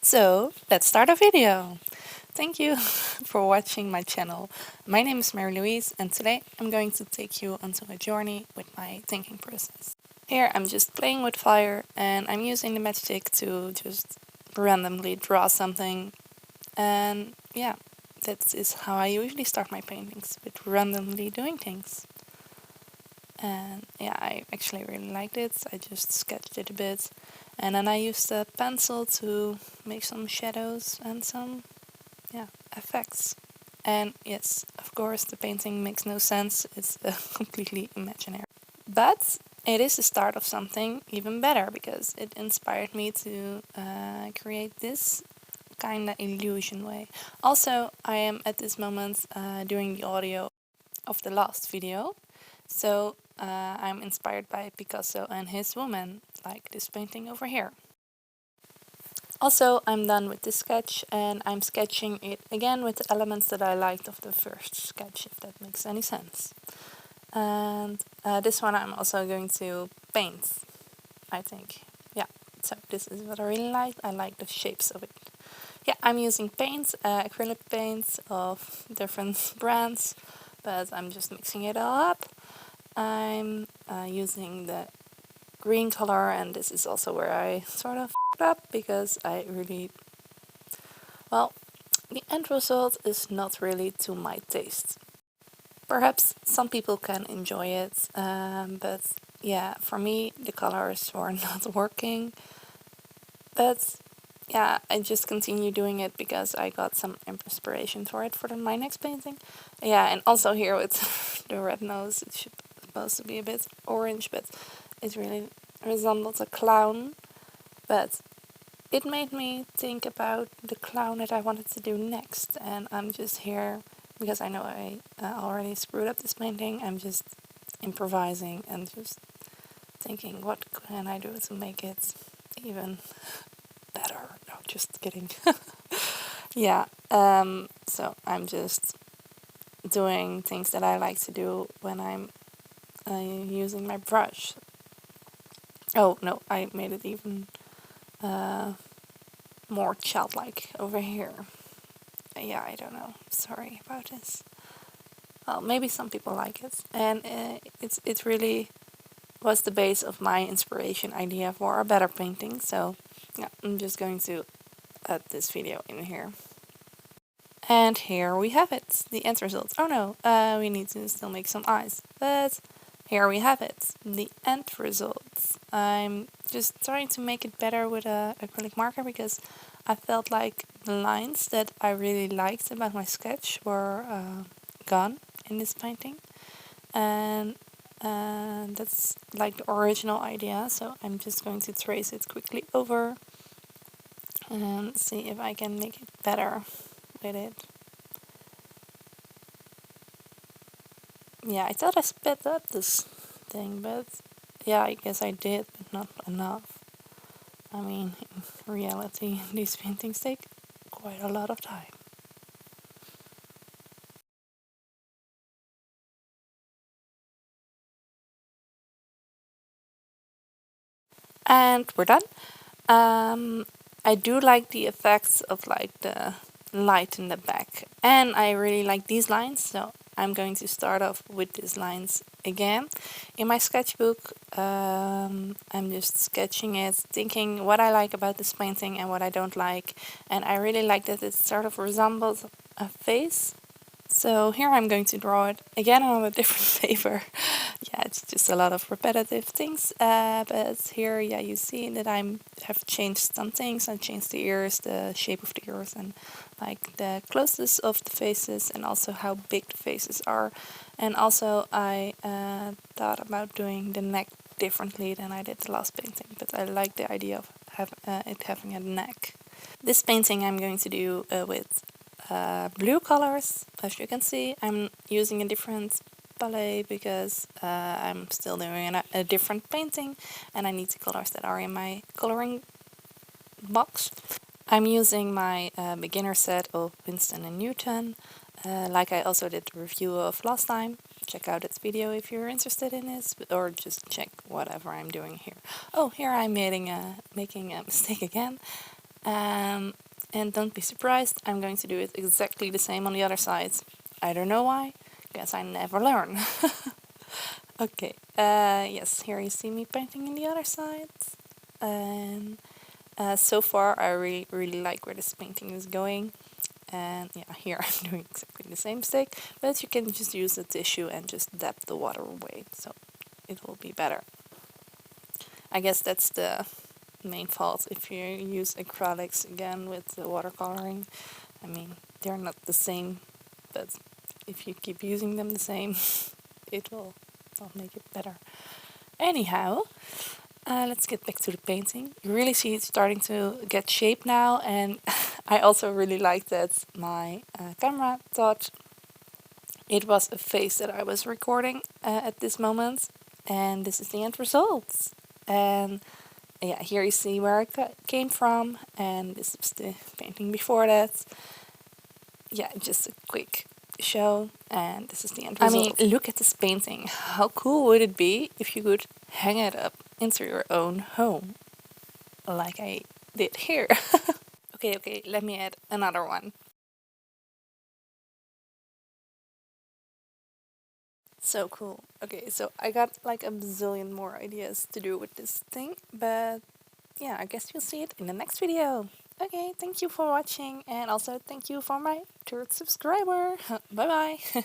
So let's start a video. Thank you for watching my channel. My name is Mary Louise and today I'm going to take you onto a journey with my thinking process. Here I'm just playing with fire and I'm using the matchstick to just randomly draw something, and yeah, that is how I usually start my paintings, with randomly doing things. And yeah, I actually really liked it. I just sketched it a bit and then I used a pencil to make some shadows and some effects. And yes, of course the painting makes no sense, it's completely imaginary. But it is the start of something even better because it inspired me to create this kind of illusion way. Also, I am at this moment doing the audio of the last video, so I'm inspired by Picasso and his woman, like this painting over here. Also, I'm done with this sketch and I'm sketching it again with the elements that I liked of the first sketch, if that makes any sense. And this one I'm also going to paint, I think. Yeah, so this is what I really like. I like the shapes of it. Yeah, I'm using paints, acrylic paints of different brands, but I'm just mixing it all up. I'm using the green color, and this is also where I sort of f***ed up because I really, well, the end result is not really to my taste. Perhaps some people can enjoy it, but yeah, for me the colors were not working. But yeah, I just continue doing it because I got some inspiration for it for my next painting. Yeah, and also here with the red nose, it should supposed to be a bit orange, but it really resembles a clown. But it made me think about the clown that I wanted to do next, and I'm just here because I know I already screwed up this painting. I'm just improvising and just thinking, what can I do to make it even better? No, just kidding. Yeah, so I'm just doing things that I like to do when I'm using my brush. Oh no, I made it even more childlike over here. Yeah, I don't know. Sorry about this. Well, maybe some people like it, and it really was the base of my inspiration idea for a better painting. So yeah, I'm just going to add this video in here. And here we have it, the end result. Oh no, we need to still make some eyes, but here we have it, the end results. I'm just trying to make it better with a acrylic marker because I felt like the lines that I really liked about my sketch were gone in this painting, and that's like the original idea. So I'm just going to trace it quickly over and see if I can make it better with it. Yeah, I thought I sped up this thing, but yeah, I guess I did, but not enough. I mean, in reality, these paintings take quite a lot of time. And we're done. I do like the effects of like the light in the back, and I really like these lines, so I'm going to start off with these lines again. In my sketchbook, I'm just sketching it, thinking what I like about this painting and what I don't like, and I really like that it sort of resembles a face. So here I'm going to draw it again on a different paper. Yeah, it's just a lot of repetitive things, but here, yeah, you see that I have changed some things. I changed the ears, the shape of the ears, and like the closeness of the faces, and also how big the faces are. And also I thought about doing the neck differently than I did the last painting, but I like the idea of it having a neck. This painting I'm going to do with blue colors. As you can see, I'm using a different palette because I'm still doing a different painting and I need the colors that are in my coloring box. I'm using my beginner set of Winston and Newton, like I also did the review of last time. Check out that video if you're interested in this, or just check whatever I'm doing here. Oh, here I'm making a mistake again. And don't be surprised, I'm going to do it exactly the same on the other side. I don't know why, guess I never learn. Okay, yes, here you see me painting in the other side. And so far I really like where this painting is going. And yeah, here I'm doing exactly the same mistake, but you can just use a tissue and just dab the water away, so it will be better. I guess that's the main fault if you use acrylics again with the watercoloring. I mean, they're not the same, but if you keep using them the same, it will not make it better. Anyhow, let's get back to the painting. You really see it starting to get shape now, and I also really like that my camera thought it was a face that I was recording at this moment, and this is the end result. And yeah, here you see where I came from, and this was the painting before that. Yeah, just a quick show, and this is the end result. I mean, look at this painting. How cool would it be if you could hang it up into your own home, like I did here? Okay, let me add another one. So cool. Okay, so I got like a bazillion more ideas to do with this thing, but yeah, I guess you'll see it in the next video. Okay, thank you for watching, and also thank you for my third subscriber. Bye bye.